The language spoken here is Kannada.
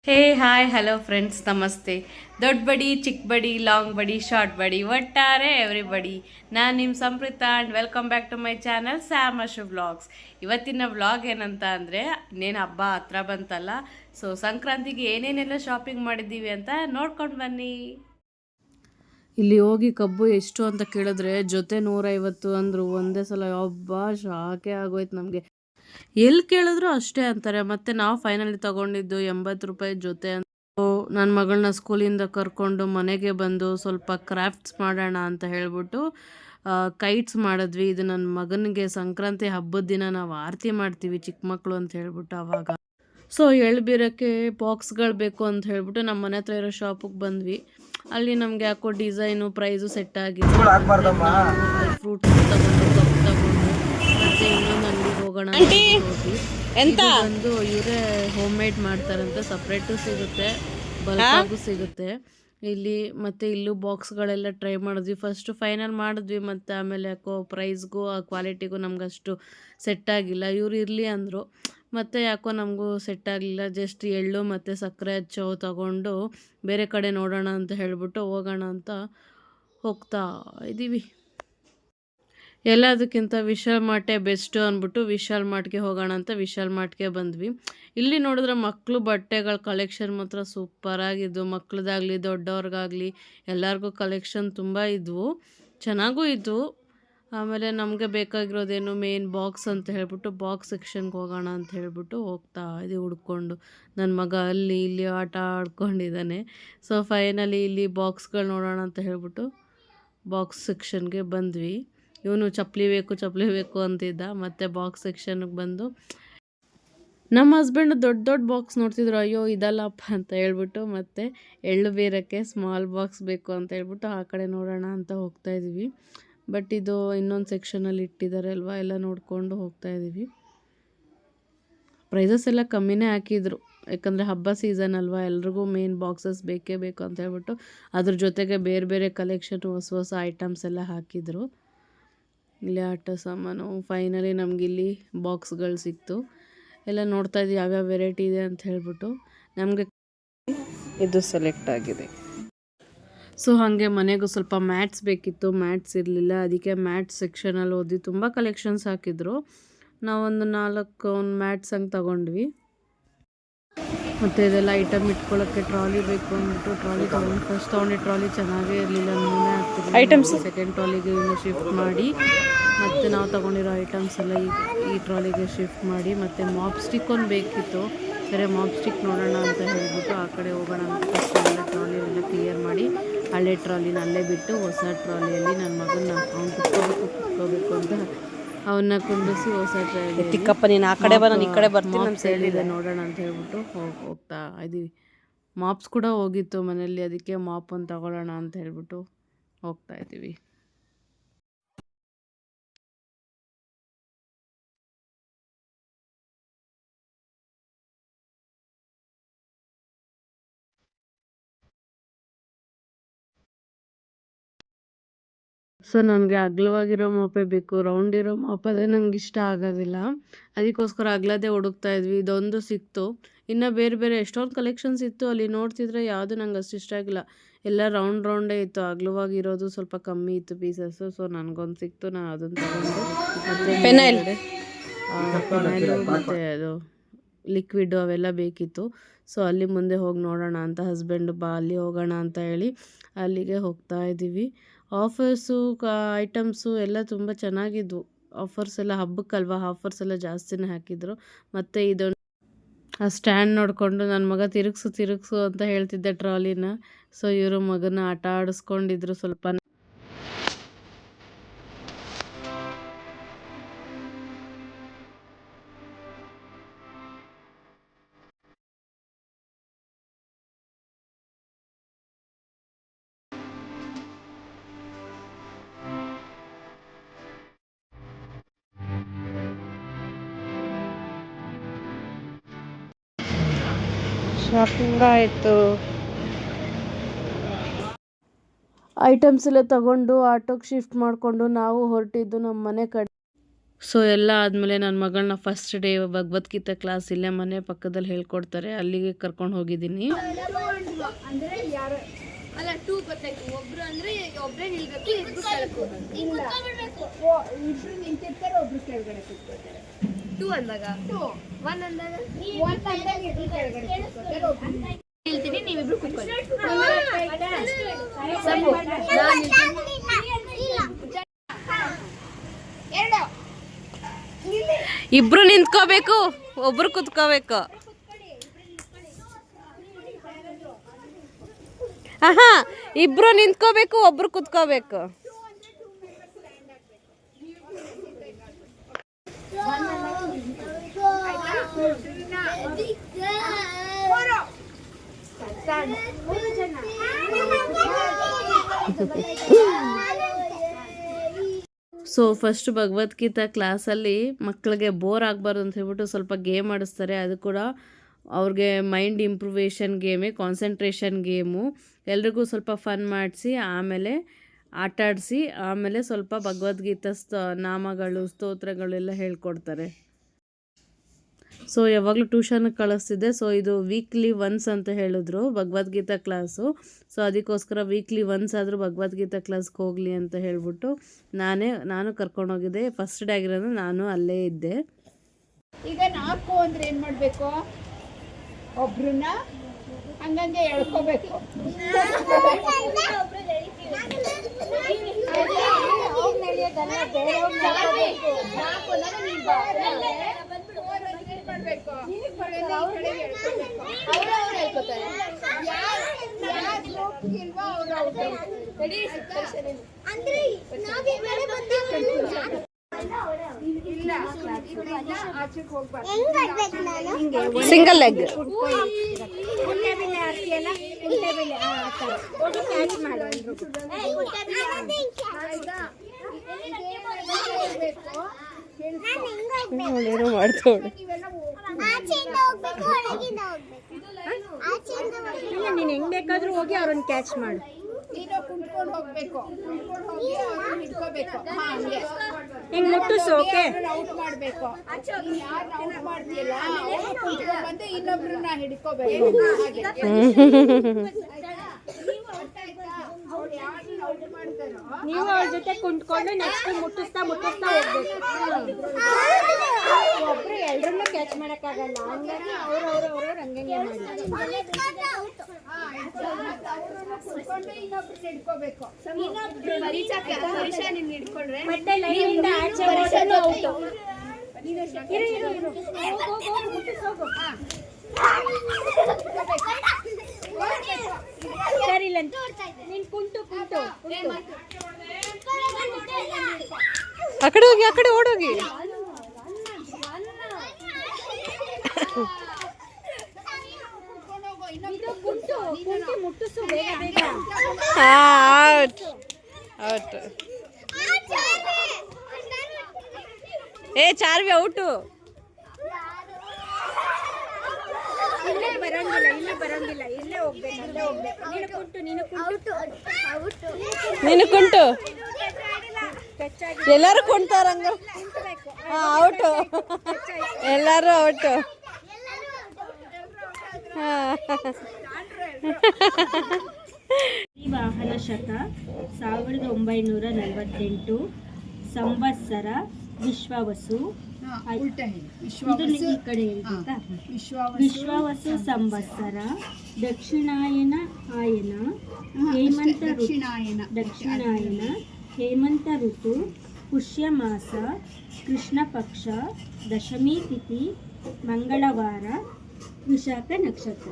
ಹೇ ಹಾಯ್ ಹಲೋ ಫ್ರೆಂಡ್ಸ್ ನಮಸ್ತೆ. ದೊಡ್ಡ ಬಡಿ ಚಿಕ್ಕ ಬಡಿ ಲಾಂಗ್ ಬಡಿ ಶಾರ್ಟ್ ಬಡಿ ಒಟ್ಟಾರೆ ಎವ್ರಿಬಡಿ. ನಾನು ನಿಮ್ಮ Sampreetha and welcome back to my channel Sam Ashu vlogs. ಇವತ್ತಿನ ವ್ಲಾಗ್ ಏನಂತ ಅಂದರೆ ಇನ್ನೇನು ಹಬ್ಬ ಹತ್ರ ಬಂತಲ್ಲ, ಸೊ ಸಂಕ್ರಾಂತಿಗೆ ಏನೇನೆಲ್ಲ ಶಾಪಿಂಗ್ ಮಾಡಿದ್ದೀವಿ ಅಂತ ನೋಡ್ಕೊಂಡು ಬನ್ನಿ. ಇಲ್ಲಿ ಹೋಗಿ ಕಬ್ಬು ಎಷ್ಟು ಅಂತ ಕೇಳಿದ್ರೆ ಜೊತೆ 150 ಅಂದರು. ಒಂದೇ ಸಲ ಹಬ್ಬ ಶಾಕೆ ಆಗೋಯ್ತು ನಮಗೆ. ಎಲ್ಲಿ ಕೇಳಿದ್ರು ಅಷ್ಟೇ ಅಂತಾರೆ. ಮತ್ತು ನಾವು ಫೈನಲಿ ತೊಗೊಂಡಿದ್ದು 80 ರೂಪಾಯಿ ಜೊತೆ ಅಂತ. ನನ್ನ ಮಗಳನ್ನ ಸ್ಕೂಲಿಂದ ಕರ್ಕೊಂಡು ಮನೆಗೆ ಬಂದು ಸ್ವಲ್ಪ ಕ್ರಾಫ್ಟ್ಸ್ ಮಾಡೋಣ ಅಂತ ಹೇಳ್ಬಿಟ್ಟು ಕೈಟ್ಸ್ ಮಾಡಿದ್ವಿ. ಇದು ನನ್ನ ಮಗನಿಗೆ ಸಂಕ್ರಾಂತಿ ಹಬ್ಬದ ದಿನ ನಾವು ಆರತಿ ಮಾಡ್ತೀವಿ ಚಿಕ್ಕ ಮಕ್ಕಳು ಅಂತ ಹೇಳ್ಬಿಟ್ಟು ಅವಾಗ. ಸೊ ಎಳ್ಬೀರಕ್ಕೆ ಬಾಕ್ಸ್ಗಳು ಬೇಕು ಅಂತ ಹೇಳ್ಬಿಟ್ಟು ನಮ್ಮ ಮನೆ ಹತ್ರ ಇರೋ ಶಾಪಿಗೆ ಬಂದ್ವಿ. ಅಲ್ಲಿ ನಮಗೆ ಯಾಕೋ ಡಿಸೈನು ಪ್ರೈಸು ಸೆಟ್ ಆಗಿದೆ. ಫ್ರೂಟ್ಸ್ ತಗೊಂಡು ಕಪ್ ತಗೊಂಡು ಮತ್ತೆ ಇನ್ನೊಂದು ಅಂಗಡಿಗೆ ಹೋಗೋಣ ಅಂತ ಬಂದು ಇವರೇ ಹೋಮ್ ಮೇಡ್ ಮಾಡ್ತಾರಂತೆ. ಸಪ್ರೇಟು ಸಿಗುತ್ತೆ, ಬಲ್ಕಾಗೂ ಸಿಗುತ್ತೆ ಇಲ್ಲಿ. ಮತ್ತು ಇಲ್ಲೂ ಬಾಕ್ಸ್ಗಳೆಲ್ಲ ಟ್ರೈ ಮಾಡಿದ್ವಿ. ಫಸ್ಟು ಫೈನಲ್ ಮಾಡಿದ್ವಿ, ಮತ್ತು ಆಮೇಲೆ ಯಾಕೋ ಪ್ರೈಸ್ಗೂ ಆ ಕ್ವಾಲಿಟಿಗೂ ನಮಗಷ್ಟು ಸೆಟ್ ಆಗಿಲ್ಲ. ಇವ್ರು ಇರಲಿ ಅಂದರು, ಮತ್ತು ಯಾಕೋ ನಮಗೂ ಸೆಟ್ ಆಗಲಿಲ್ಲ. ಜಸ್ಟ್ ಎಳ್ಳು ಮತ್ತು ಸಕ್ಕರೆ ಹಚ್ಚೋ ತಗೊಂಡು ಬೇರೆ ಕಡೆ ನೋಡೋಣ ಅಂತ ಹೇಳ್ಬಿಟ್ಟು ಹೋಗೋಣ ಅಂತ ಹೋಗ್ತಾ ಇದ್ದೀವಿ. ಎಲ್ಲದಕ್ಕಿಂತ ವಿಶಾಲ್ ಮಾರ್ಟೇ ಬೆಸ್ಟು ಅಂದ್ಬಿಟ್ಟು ವಿಶಾಲ್ ಮಾರ್ಟ್ಗೆ ಹೋಗೋಣ ಅಂತ ವಿಶಾಲ್ ಮಾರ್ಟ್ಗೆ ಬಂದ್ವಿ. ಇಲ್ಲಿ ನೋಡಿದ್ರೆ ಮಕ್ಕಳು ಬಟ್ಟೆಗಳ ಕಲೆಕ್ಷನ್ ಮಾತ್ರ ಸೂಪರಾಗಿದ್ವು. ಮಕ್ಕಳದಾಗಲಿ ದೊಡ್ಡವ್ರಿಗಾಗಲಿ ಎಲ್ಲರಿಗೂ ಕಲೆಕ್ಷನ್ ತುಂಬ ಇದ್ವು, ಚೆನ್ನಾಗೂ ಇದ್ವು. ಆಮೇಲೆ ನಮಗೆ ಬೇಕಾಗಿರೋದೇನು ಮೇನ್ ಬಾಕ್ಸ್ ಅಂತ ಹೇಳ್ಬಿಟ್ಟು ಬಾಕ್ಸ್ ಸೆಕ್ಷನ್ಗೆ ಹೋಗೋಣ ಅಂತ ಹೇಳ್ಬಿಟ್ಟು ಹೋಗ್ತಾ ಇದ್ದೀವಿ ಹುಡ್ಕೊಂಡು. ನನ್ನ ಮಗ ಅಲ್ಲಿ ಇಲ್ಲಿ ಆಟ ಆಡ್ಕೊಂಡಿದ್ದಾನೆ. ಸೊ ಫೈನಲಿ ಇಲ್ಲಿ ಬಾಕ್ಸ್ಗಳು ನೋಡೋಣ ಅಂತ ಹೇಳ್ಬಿಟ್ಟು ಬಾಕ್ಸ್ ಸೆಕ್ಷನ್ಗೆ ಬಂದ್ವಿ. ಇವನು ಚಪ್ಪಲಿ ಬೇಕು ಅಂತಿದ್ದ. ಮತ್ತು ಬಾಕ್ಸ್ ಸೆಕ್ಷನ್ಗೆ ಬಂದು ನಮ್ಮ ಹಸ್ಬೆಂಡ್ ದೊಡ್ಡ ಬಾಕ್ಸ್ ನೋಡ್ತಿದ್ರು. ಅಯ್ಯೋ ಇದಲ್ಲಪ್ಪ ಅಂತ ಹೇಳ್ಬಿಟ್ಟು, ಮತ್ತು ಎಳ್ಳು ಬೀರಕ್ಕೆ ಸ್ಮಾಲ್ ಬಾಕ್ಸ್ ಬೇಕು ಅಂತ ಹೇಳ್ಬಿಟ್ಟು ಆ ಕಡೆ ನೋಡೋಣ ಅಂತ ಹೋಗ್ತಾಯಿದ್ದೀವಿ. ಬಟ್ ಇದು ಇನ್ನೊಂದು ಸೆಕ್ಷನಲ್ಲಿ ಇಟ್ಟಿದ್ದಾರೆ ಅಲ್ವಾ, ಎಲ್ಲ ನೋಡಿಕೊಂಡು ಹೋಗ್ತಾಯಿದ್ದೀವಿ. ಪ್ರೈಸಸ್ ಎಲ್ಲ ಕಮ್ಮಿನೇ ಹಾಕಿದ್ರು, ಯಾಕಂದರೆ ಹಬ್ಬ ಸೀಸನ್ ಅಲ್ವಾ, ಎಲ್ರಿಗೂ ಮೇನ್ ಬಾಕ್ಸಸ್ ಬೇಕೇ ಬೇಕು ಅಂತ ಹೇಳ್ಬಿಟ್ಟು ಅದ್ರ ಜೊತೆಗೆ ಬೇರೆ ಬೇರೆ ಕಲೆಕ್ಷನ್ ಹೊಸ ಐಟಮ್ಸ್ ಎಲ್ಲ ಹಾಕಿದರು. ಇಲ್ಲಿ ಆಟ ಸಾಮಾನು. ಫೈನಲಿ ನಮಗಿಲ್ಲಿ ಬಾಕ್ಸ್ಗಳು ಸಿಕ್ತು. ಎಲ್ಲ ನೋಡ್ತಾ ಇದ್ದೀವಿ ಯಾವ್ಯಾವ ವೆರೈಟಿ ಇದೆ ಅಂತ ಹೇಳ್ಬಿಟ್ಟು. ನಮಗೆ ಇದು ಸೆಲೆಕ್ಟ್ ಆಗಿದೆ. ಸೊ ಹಾಗೆ ಮನೆಗೂ ಸ್ವಲ್ಪ ಮ್ಯಾಟ್ಸ್ ಬೇಕಿತ್ತು, ಮ್ಯಾಟ್ಸ್ ಇರಲಿಲ್ಲ. ಅದಕ್ಕೆ ಮ್ಯಾಟ್ಸ್ ಸೆಕ್ಷನಲ್ಲಿ ಓದಿ ತುಂಬ ಕಲೆಕ್ಷನ್ಸ್ ಹಾಕಿದ್ರು. ನಾವೊಂದು 4 ಮ್ಯಾಟ್ಸ್ ಹಂಗೆ ತಗೊಂಡ್ವಿ. ಮತ್ತು ಇದೆಲ್ಲ ಐಟಮ್ ಇಟ್ಕೊಳ್ಳೋಕ್ಕೆ ಟ್ರಾಲಿ ಬೇಕು ಅಂದ್ಬಿಟ್ಟು ಟ್ರಾಲಿ ತೊಗೊಂಡು ಫಸ್ಟ್ ತೊಗೊಂಡು ಟ್ರಾಲಿ ಚೆನ್ನಾಗೇ ಇರಲಿಲ್ಲ, ನೂನೆ ಆಗ್ತಿದೆ. ಐಟಮ್ಸ್ ಸೆಕೆಂಡ್ ಟ್ರಾಲಿಗೆ ಇನ್ನು ಶಿಫ್ಟ್ ಮಾಡಿ, ಮತ್ತು ನಾವು ತೊಗೊಂಡಿರೋ ಐಟಮ್ಸ್ ಎಲ್ಲ ಈ ಟ್ರಾಲಿಗೆ ಶಿಫ್ಟ್ ಮಾಡಿ. ಮತ್ತು ಮಾಪ್ ಸ್ಟಿಕ್ ಒಂದು ಬೇಕಿತ್ತು, ಬೇರೆ ಮಾಪ್ ಸ್ಟಿಕ್ ನೋಡೋಣ ಅಂತ ಹೇಳ್ಬಿಟ್ಟು ಆ ಕಡೆ ಹೋಗೋಣ ಅಂತ ಫಸ್ಟ್ ಎಲ್ಲ ಟ್ರಾಲಿಯೆಲ್ಲ ಕ್ಲಿಯರ್ ಮಾಡಿ ಹಳೆ ಟ್ರಾಲಿನ ಅಲ್ಲೇ ಬಿಟ್ಟು ಹೊಸ ಟ್ರಾಲಿಯಲ್ಲಿ ನನ್ನ ಮಗನ ಅವ್ನು ಕುತ್ಕೋಬೇಕು ಅಂತ ಅವನ್ನ ಕುಂದಿಸಿ ಹೊಸ ಟ್ರಾಲಿ ತಿಕ್ಕಪ್ಪ ನೀನು ಆ ಕಡೆ ಬರೋ ಈ ಕಡೆ ಬರ್ತೀನಿ ಅಂತ ಹೇಳಿದೆ ನೋಡೋಣ ಅಂತ ಹೇಳ್ಬಿಟ್ಟು ಹೋಗ್ತಾ ಇದ್ದೀವಿ. ಮಾಪ್ಸ್ ಕೂಡ ಹೋಗಿತ್ತು ಮನೆಯಲ್ಲಿ, ಅದಕ್ಕೆ ಮಾಪ್ ಒಂದು ತಗೊಳ್ಳೋಣ ಅಂತ ಹೇಳ್ಬಿಟ್ಟು ಹೋಗ್ತಾ ಇದ್ದೀವಿ. ಸೊ ನನಗೆ ಅಗಲವಾಗಿರೋ ಮಾಪೇ ಬೇಕು, ರೌಂಡ್ ಇರೋ ಮಾಪದೇ ನಂಗೆ ಇಷ್ಟ ಆಗೋದಿಲ್ಲ. ಅದಕ್ಕೋಸ್ಕರ ಅಗಲದೇ ಹುಡುಕ್ತಾ ಇದ್ವಿ. ಇದೊಂದು ಸಿಕ್ತು. ಇನ್ನು ಬೇರೆ ಬೇರೆ ಎಷ್ಟೊಂದು ಕಲೆಕ್ಷನ್ಸ್ ಇತ್ತು, ಅಲ್ಲಿ ನೋಡ್ತಿದ್ರೆ ಯಾವುದು ನಂಗೆ ಅಷ್ಟು ಇಷ್ಟ ಆಗಿಲ್ಲ. ಎಲ್ಲ ರೌಂಡೇ ಇತ್ತು, ಅಗಲವಾಗಿರೋದು ಸ್ವಲ್ಪ ಕಮ್ಮಿ ಇತ್ತು ಪೀಸಸ್ಸು. ಸೊ ನನಗೊಂದು ಸಿಕ್ತು, ನಾನು ಅದನ್ನು ತಗೊಂಡು ಮತ್ತು ಪೆನೈಲು ಮತ್ತು ಅದು ಲಿಕ್ವಿಡು ಅವೆಲ್ಲ ಬೇಕಿತ್ತು. ಸೊ ಅಲ್ಲಿ ಮುಂದೆ ಹೋಗಿ ನೋಡೋಣ ಅಂತ ಹಸ್ಬೆಂಡು ಬಾ ಅಲ್ಲಿ ಹೋಗೋಣ ಅಂತ ಹೇಳಿ ಅಲ್ಲಿಗೆ ಹೋಗ್ತಾ ಇದ್ದೀವಿ. ಆಫರ್ಸು ಐಟಮ್ಸು ಎಲ್ಲ ತುಂಬ ಚೆನ್ನಾಗಿದ್ವು. ಆಫರ್ಸ್ ಎಲ್ಲ ಹಬ್ಬಕ್ಕಲ್ವ, ಆಫರ್ಸ್ ಎಲ್ಲ ಜಾಸ್ತಿನೇ ಹಾಕಿದ್ರು. ಮತ್ತು ಇದೊಂದು ಆ ಸ್ಟ್ಯಾಂಡ್ ನೋಡಿಕೊಂಡು ನನ್ನ ಮಗ ತಿರುಗಿಸು ಅಂತ ಹೇಳ್ತಿದ್ದೆ ಟ್ರಾಲಿನ. ಸೊ ಇವರು ಮಗನ ಆಟ ಆಡಿಸ್ಕೊಂಡಿದ್ರು ಸ್ವಲ್ಪ. ಶಾಪಿಂಗ್ ಆಯಿತು. ಐಟಮ್ಸ್ ಎಲ್ಲ ತಗೊಂಡು ಆಟೋಗೆ ಶಿಫ್ಟ್ ಮಾಡಿಕೊಂಡು ನಾವು ಹೊರಟಿದ್ದು ನಮ್ಮ ಮನೆ ಕಡೆ. ಸೊ ಎಲ್ಲ ಆದಮೇಲೆ ನನ್ನ ಮಗಳನ್ನ ಫಸ್ಟ್ ಡೇ ಭಗವದ್ಗೀತಾ ಕ್ಲಾಸ್ ಇಲ್ಲೇ ಮನೆ ಪಕ್ಕದಲ್ಲಿ ಹೇಳ್ಕೊಡ್ತಾರೆ, ಅಲ್ಲಿಗೆ ಕರ್ಕೊಂಡು ಹೋಗಿದ್ದೀನಿ. ಹೇಳ್ತೀನಿ, ನೀವಿಬ್ರು ಕೂತ್ಕೊಳ್ಳಿ. ಇಬ್ರು ನಿಂತ್ಕೋಬೇಕು, ಒಬ್ರು ಕುತ್ಕೋಬೇಕು. ಆಹಾ, ಇಬ್ರು ನಿಂತ್ಕೋಬೇಕು, ಒಬ್ರು ಕುತ್ಕೋಬೇಕು. ಸೊ ಫಸ್ಟ್ ಭಗವದ್ಗೀತಾ ಕ್ಲಾಸಲ್ಲಿ ಮಕ್ಕಳಿಗೆ ಬೋರ್ ಆಗಬಾರ್ದು ಅಂತ ಹೇಳ್ಬಿಟ್ಟು ಸ್ವಲ್ಪ ಗೇಮ್ ಆಡಿಸ್ತಾರೆ. ಅದು ಕೂಡ ಅವ್ರಿಗೆ ಮೈಂಡ್ ಇಂಪ್ರೂವೇಷನ್ ಗೇಮೇ, ಕಾನ್ಸಂಟ್ರೇಷನ್ ಗೇಮು. ಎಲ್ರಿಗೂ ಸ್ವಲ್ಪ ಫನ್ ಮಾಡಿಸಿ ಆಮೇಲೆ ಆಟಾಡಿಸಿ ಆಮೇಲೆ ಸ್ವಲ್ಪ ಭಗವದ್ಗೀತಾ ನಾಮಗಳು ಸ್ತೋತ್ರಗಳೆಲ್ಲ ಹೇಳ್ಕೊಡ್ತಾರೆ. ಸೊ ಯಾವಾಗಲೂ ಟ್ಯೂಷನ್ಗೆ ಕಳಿಸ್ತಿದ್ದೆ. ಸೊ ಇದು ವೀಕ್ಲಿ ಒನ್ಸ್ ಅಂತ ಹೇಳಿದ್ರು ಭಗವದ್ಗೀತಾ ಕ್ಲಾಸು. ಸೊ ಅದಕ್ಕೋಸ್ಕರ ವೀಕ್ಲಿ ಒನ್ಸ್ ಆದರೂ ಭಗವದ್ಗೀತಾ ಕ್ಲಾಸ್ಗೆ ಹೋಗಲಿ ಅಂತ ಹೇಳ್ಬಿಟ್ಟು ನಾನು ಕರ್ಕೊಂಡೋಗಿದ್ದೆ. ಫಸ್ಟ್ ಡೇ ಆಗಿರೋದು ನಾನು ಅಲ್ಲೇ ಇದ್ದೆ. ಈಗ 4 ಅಂದರೆ ಏನು ಮಾಡಬೇಕು? ಒಬ್ರನ್ನ ಹಂಗಂಗೆ ಎಳ್ಕೋಬೇಕು. ಸಿಂಗಲ್ ಲೆಗ್ ನೀನು ಹೆಂಗ್ ಬೇಕಾದ್ರೂ ಹೋಗಿ ಅವ್ರನ್ನ ಕ್ಯಾಚ್ ಮಾಡು. ನೀನು ಕುಂತ್ಕೊಂಡು ಹೋಗ್ಬೇಕು, ಕುಂತ್ಕೊಂಡು ಹೋಗಿ ಅವ್ರನ್ನ ಹಿಡ್ಕೋಬೇಕು. ಹಿಂಗ್ ಮುಟ್ಟಿಸು. ಓಕೆ, ಔಟ್ ಮಾಡ್ಬೇಕು. ಯಾರು ಔಟ್ ಮಾಡ್ತಿಲ್ಲ ಅವ್ರು ಕುಂತ್ಕೊಂಡು ಬಂದು ಇನ್ನೊಬ್ರನ್ನ ಹಿಡ್ಕೋಬೇಕು. ನೀವು ಅವ್ರ ಜೊತೆ ಕುಂತ್ಕೊಂಡು ನೆಕ್ಸ್ಟ್ ಮುಟ್ಟಿಸ್ತಾ ಹೋಗ್ಬೇಕು. ಒಬ್ರು ಎಲ್ರನ್ನೂ ಕ್ಯಾಚ್ ಮಾಡಕ್ಕಾಗಲ್ಲ, ಹಂಗಾಗಿ ಅವ್ರವ್ರು ಹಂಗಂಗೆ ಮಾಡಿ. ಮತ್ತೆ ಲೈನಿಂದ ಆಚೆ ಹೋಗೋದು ಔಟು. ಸರಿ ಇಲ್ಲ ನೀನ್ ಕುಂಟು ಆ ಕಡೆ ಹೋಗಿ, ಆ ಕಡೆ ಓಡೋಗಿ. ಮುಟ್ಟಿಸು ಬೇಗ ಬೇಗ. Out out. ಏ ಚಾರ್ವಿ ಔಟು. ಇಲ್ಲೇ ಬರಂಗಿಲ್ಲ, ಇಲ್ಲೇ ಹೋಗ್ಬೇಕು. ನೀನು ಕುಂಟು. ಎಲ್ಲರೂ ಕುಂತಾರಂಗ. ಔಟು, ಎಲ್ಲರೂ ಔಟು. ವಾಹನ ಶಕ 1948 ಸಂವತ್ಸರ ವಿಶ್ವಾವಸು. ಈ ಕಡೆ ಹೇಳ್ಬೇಕಾ? ವಿಶ್ವಾವಸು ಸಂವತ್ಸರ ದಕ್ಷಿಣಾಯನ ದಕ್ಷಿಣಾಯನ ಹೇಮಂತ ಋತು ಪುಷ್ಯ ಮಾಸ ಕೃಷ್ಣ ಪಕ್ಷ ದಶಮಿ ತಿಥಿ ಮಂಗಳವಾರ ವಿಶಾಖ ನಕ್ಷತ್ರ.